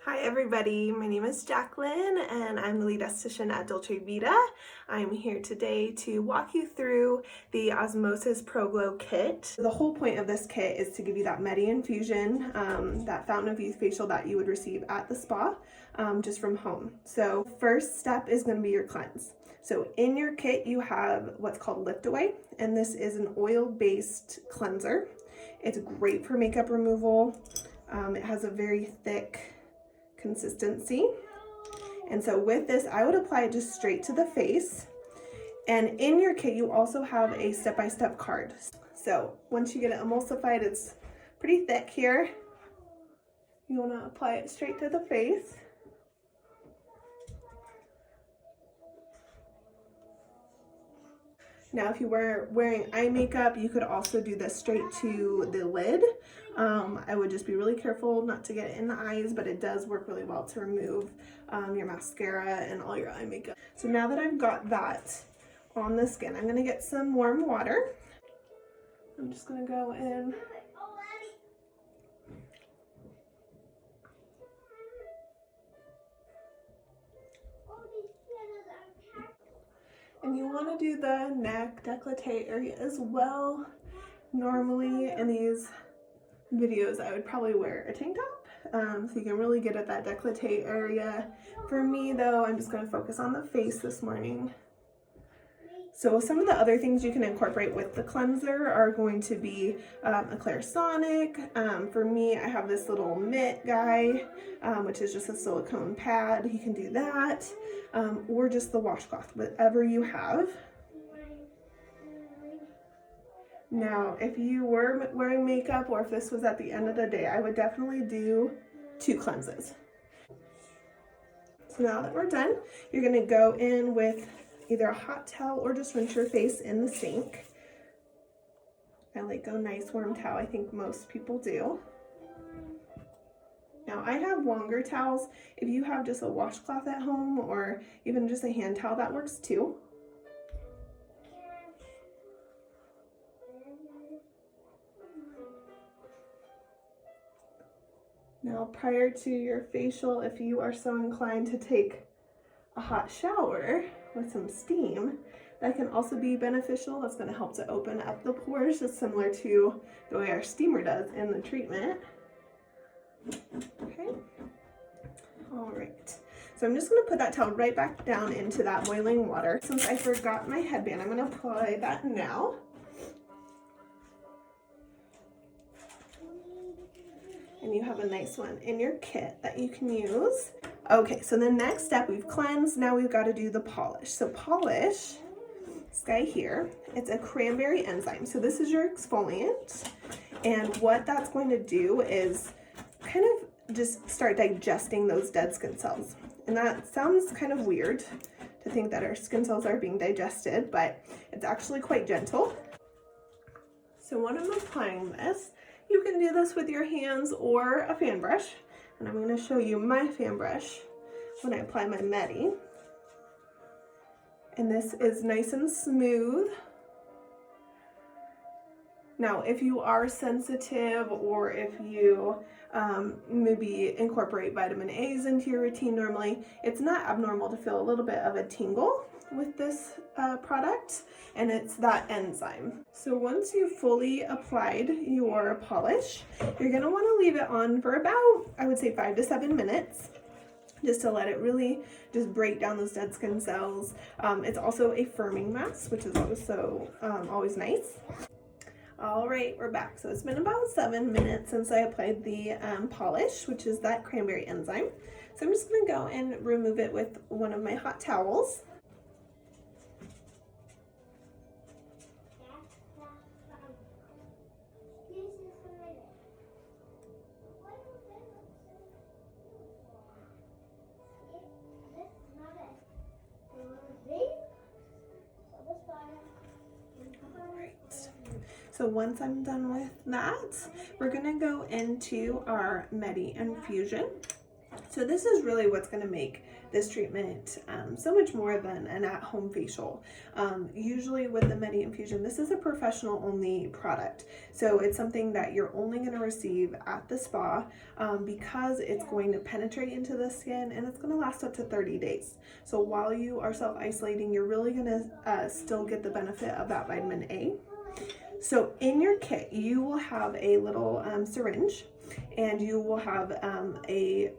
Hi everybody, my name is Jacqueline and I'm the lead esthetician at Dolce Vita. I'm here today to walk you through the Osmosis Pro Glow kit. The whole point of this kit is to give you that Medi infusion, that fountain of youth facial that you would receive at the spa, just from home. So first step is going to be your cleanse. So in your kit you have what's called Lift Away, and this is an oil-based cleanser. It's great for makeup removal. It has a very thick consistency, and so with this I would apply it just straight to the face. And in your kit you also have a step-by-step card. So once you get it emulsified, it's pretty thick here, you want to apply it straight to the face. Now if you were wearing eye makeup, you could also do this straight to the lid. I would just be really careful not to get it in the eyes, but it does work really well to remove your mascara and all your eye makeup. So now that I've got that on the skin, I'm gonna get some warm water. I'm just gonna go in. And you want to do the neck, décolleté area as well. Normally in these videos I would probably wear a tank top, so you can really get at that décolleté area. For me though, I'm just going to focus on the face this morning. So some of the other things you can incorporate with the cleanser are going to be a Clarisonic. For me, I have this little mitt guy, which is just a silicone pad. You can do that, or just the washcloth, whatever you have. Now, if you were wearing makeup or if this was at the end of the day, I would definitely do 2 cleanses. So now that we're done, you're going to go in with either a hot towel or just rinse your face in the sink. I like a nice warm towel. I think most people do. Now I have longer towels. If you have just a washcloth at home or even just a hand towel, that works too. Now prior to your facial, if you are so inclined to take a hot shower with some steam, that can also be beneficial. That's going to help to open up the pores, just similar to the way our steamer does in the treatment. Okay, all right, so I'm just going to put that towel right back down into that boiling water. Since I forgot my headband, I'm going to apply that now. And you have a nice one in your kit that you can use. Okay, so the next step, we've cleansed, now we've got to do the polish. So polish, this guy here, it's a cranberry enzyme. So this is your exfoliant, and what that's going to do is kind of just start digesting those dead skin cells. And that sounds kind of weird to think that our skin cells are being digested, but it's actually quite gentle. So when I'm applying this, you can do this with your hands or a fan brush. And I'm going to show you my fan brush when I apply my Medi. And this is nice and smooth. Now, if you are sensitive or if you maybe incorporate vitamin A's into your routine normally, it's not abnormal to feel a little bit of a tingle with this product, and it's that enzyme. So once you've fully applied your polish, you're going to want to leave it on for about, I would say, 5 to 7 minutes, just to let it really just break down those dead skin cells. It's also a firming mask, which is also always nice. All right, we're back. So it's been about 7 minutes since I applied the polish, which is that cranberry enzyme. So I'm just going to go and remove it with one of my hot towels. So once I'm done with that, we're gonna go into our Medi infusion. So this is really what's gonna make this treatment so much more than an at-home facial. Usually with the Medi Infusion, this is a professional only product. So it's something that you're only going to receive at the spa because it's going to penetrate into the skin and it's going to last up to 30 days. So while you are self-isolating, you're really going to still get the benefit of that vitamin A. So in your kit, you will have a little syringe, and you will have a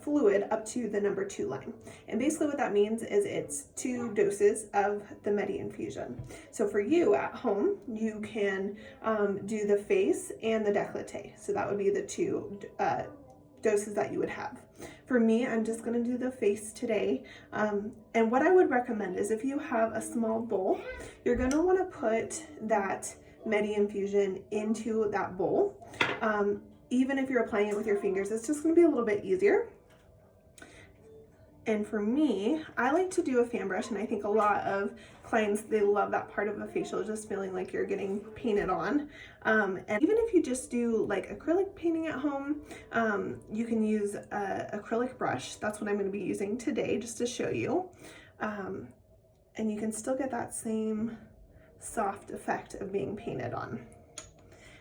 fluid up to the number 2 line. And basically what that means is it's 2 doses of the Medi Infusion. So for you at home, you can do the face and the décolleté. So that would be the 2 doses that you would have. For me, I'm just going to do the face today. And what I would recommend is if you have a small bowl, you're going to want to put that Medi Infusion into that bowl. Even if you're applying it with your fingers, it's just going to be a little bit easier. And for me, I like to do a fan brush, and I think a lot of clients, they love that part of a facial, just feeling like you're getting painted on. And even if you just do like acrylic painting at home, you can use an acrylic brush. That's what I'm going to be using today, just to show you. And you can still get that same soft effect of being painted on.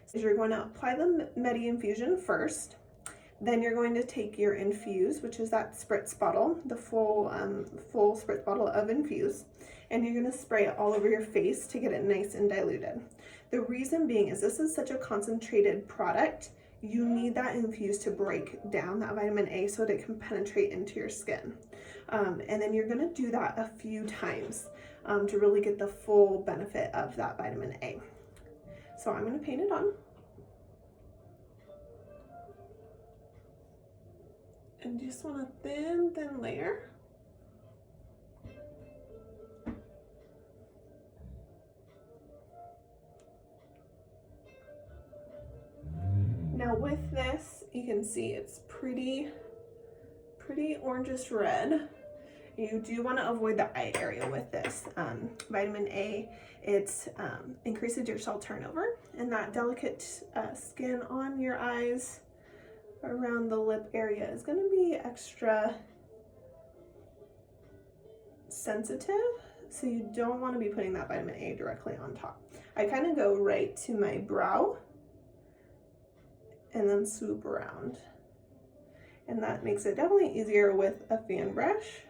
So you're going to apply the Medi Infusion first. Then you're going to take your Infuse, which is that spritz bottle, the full spritz bottle of Infuse, and you're going to spray it all over your face to get it nice and diluted. The reason being is this is such a concentrated product, you need that Infuse to break down that vitamin A so that it can penetrate into your skin. And then you're going to do that a few times to really get the full benefit of that vitamin A. So I'm going to paint it on. And just want a thin layer. Now with this, you can see it's pretty orangish red. You do want to avoid the eye area with this. Vitamin A, it increases your cell turnover, and that delicate skin on your eyes around the lip area is going to be extra sensitive, so you don't want to be putting that vitamin A directly on top. I kind of go right to my brow and then swoop around, and that makes it definitely easier with a fan brush.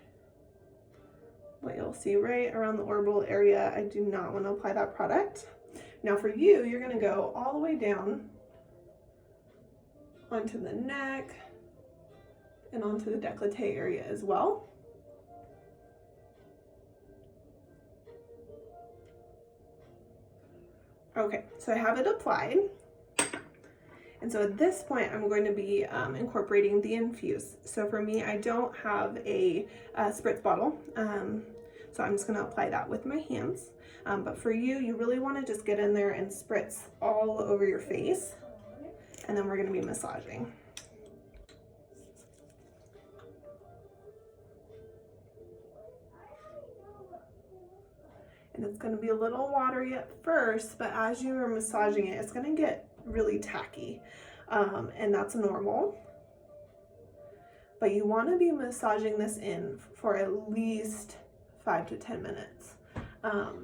But you'll see right around the orbital area, I do not want to apply that product. Now for you, you're going to go all the way down onto the neck and onto the décolleté area as well. Okay, so I have it applied. And so at this point, I'm going to be incorporating the Infuse. So for me, I don't have a spritz bottle, so I'm just going to apply that with my hands. But for you, you really want to just get in there and spritz all over your face. And then we're going to be massaging. And it's going to be a little watery at first, but as you are massaging it, it's going to get really tacky, and that's normal. But you want to be massaging this in for at least 5 to 10 minutes.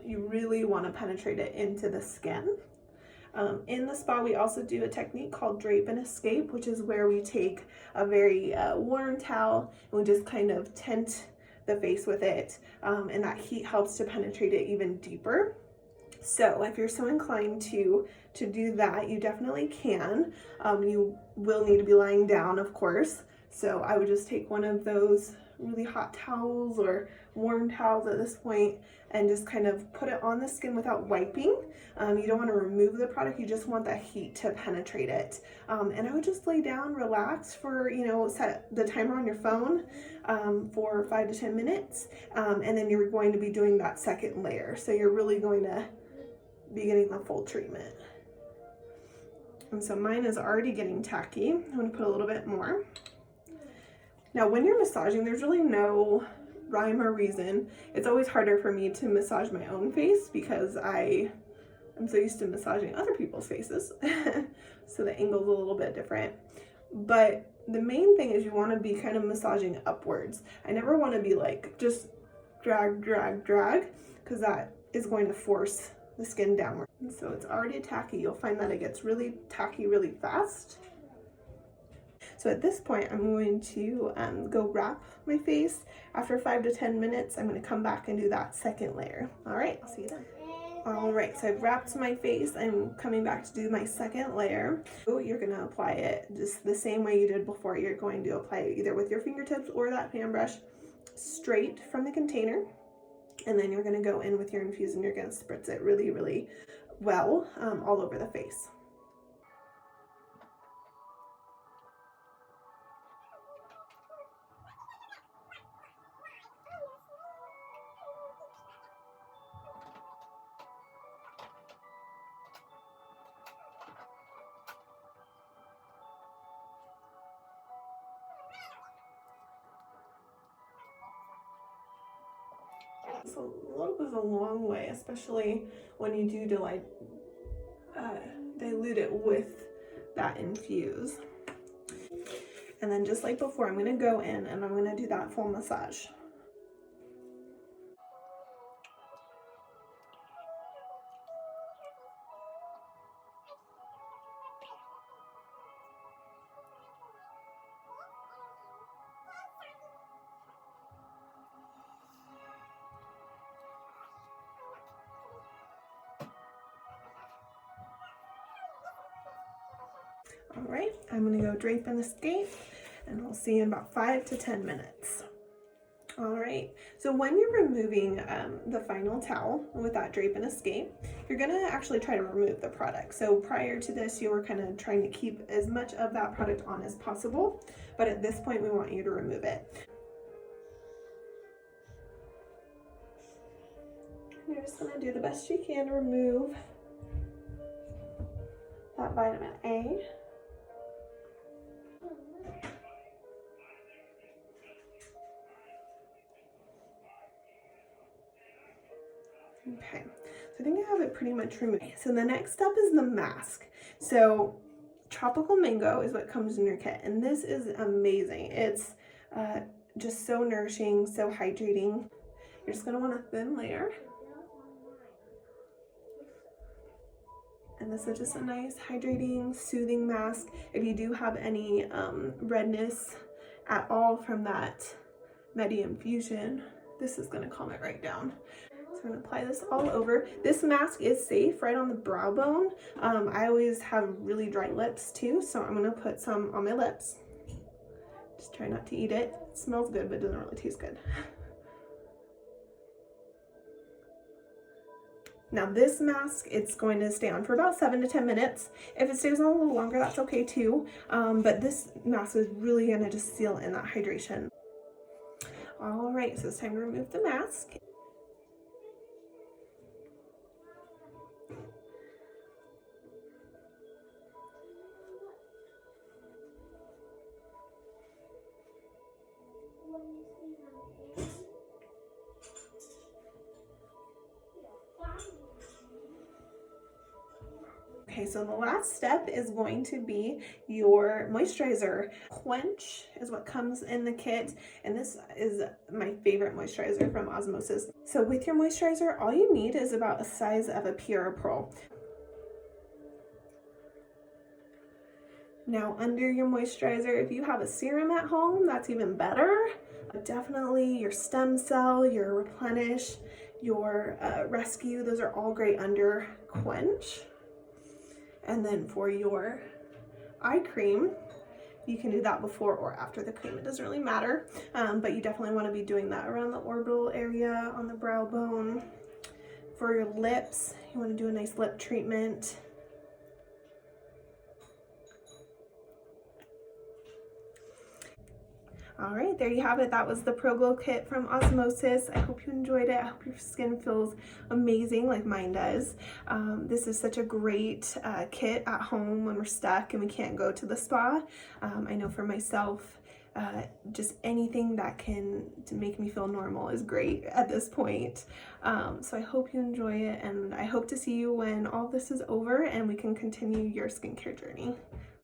You really want to penetrate it into the skin. In the spa, we also do a technique called drape and escape, which is where we take a very warm towel and we just kind of tint the face with it, and that heat helps to penetrate it even deeper. So if you're so inclined to do that, you definitely can. You will need to be lying down, of course. So I would just take one of those really hot towels or warm towels at this point and just kind of put it on the skin without wiping. You don't want to remove the product, you just want that heat to penetrate it. And I would just lay down, relax for, set the timer on your phone for 5 to 10 minutes. And then you're going to be doing that second layer. So you're really going to be getting the full treatment. And so mine is already getting tacky. I'm going to put a little bit more. Now, when you're massaging, there's really no rhyme or reason. It's always harder for me to massage my own face because I'm so used to massaging other people's faces. So the angle's a little bit different. but the main thing is you want to be kind of massaging upwards. I never want to be like just drag, drag, drag, because that is going to force the skin downward. And so it's already tacky. You'll find that it gets really tacky really fast. So at this point, I'm going to go wrap my face. After 5 to 10 minutes, I'm going to come back and do that second layer. All right, I'll see you then. All right, so I've wrapped my face. I'm coming back to do my second layer. So you're going to apply it just the same way you did before. You're going to apply it either with your fingertips or that fan brush straight from the container. And then you're going to go in with your infuse and you're going to spritz it really, really well all over the face. It's a little bit of a long way, especially when you do dilute it with that infuse. And then just like before, I'm going to go in and I'm going to do that full massage. All right, I'm gonna go drape and escape, and we'll see you in about 5 to 10 minutes. All right, so when you're removing the final towel with that drape and escape, you're gonna actually try to remove the product. So prior to this, you were kind of trying to keep as much of that product on as possible, but at this point, we want you to remove it. You're just gonna do the best you can to remove that vitamin A. Okay, so I think I have it pretty much removed. So the next step is the mask. So tropical mango is what comes in your kit, and this is amazing. It's just so nourishing, so hydrating. You're just gonna want a thin layer. And this is just a nice hydrating, soothing mask. If you do have any redness at all from that Medi infusion, this is gonna calm it right down. So I'm gonna apply this all over. This mask is safe right on the brow bone. I always have really dry lips too, so I'm gonna put some on my lips. Just try not to eat it. It smells good, but it doesn't really taste good. Now this mask, it's going to stay on for about 7 to 10 minutes. If it stays on a little longer, that's okay too. But this mask is really gonna just seal in that hydration. All right, so it's time to remove the mask. Okay, so the last step is going to be your moisturizer. Quench is what comes in the kit, and this is my favorite moisturizer from Osmosis. So with your moisturizer, all you need is about the size of a Pura Pearl. Now under your moisturizer, if you have a serum at home, that's even better. But definitely your stem cell, your replenish, your rescue, those are all great under Quench. And then for your eye cream, you can do that before or after the cream. It doesn't really matter, but you definitely want to be doing that around the orbital area, on the brow bone. For your lips, you want to do a nice lip treatment. All right, there you have it. That was the Pro Glow Kit from Osmosis. I hope you enjoyed it. I hope your skin feels amazing like mine does. This is such a great kit at home when we're stuck and we can't go to the spa. I know for myself, just anything that can to make me feel normal is great at this point. So I hope you enjoy it, and I hope to see you when all this is over and we can continue your skincare journey.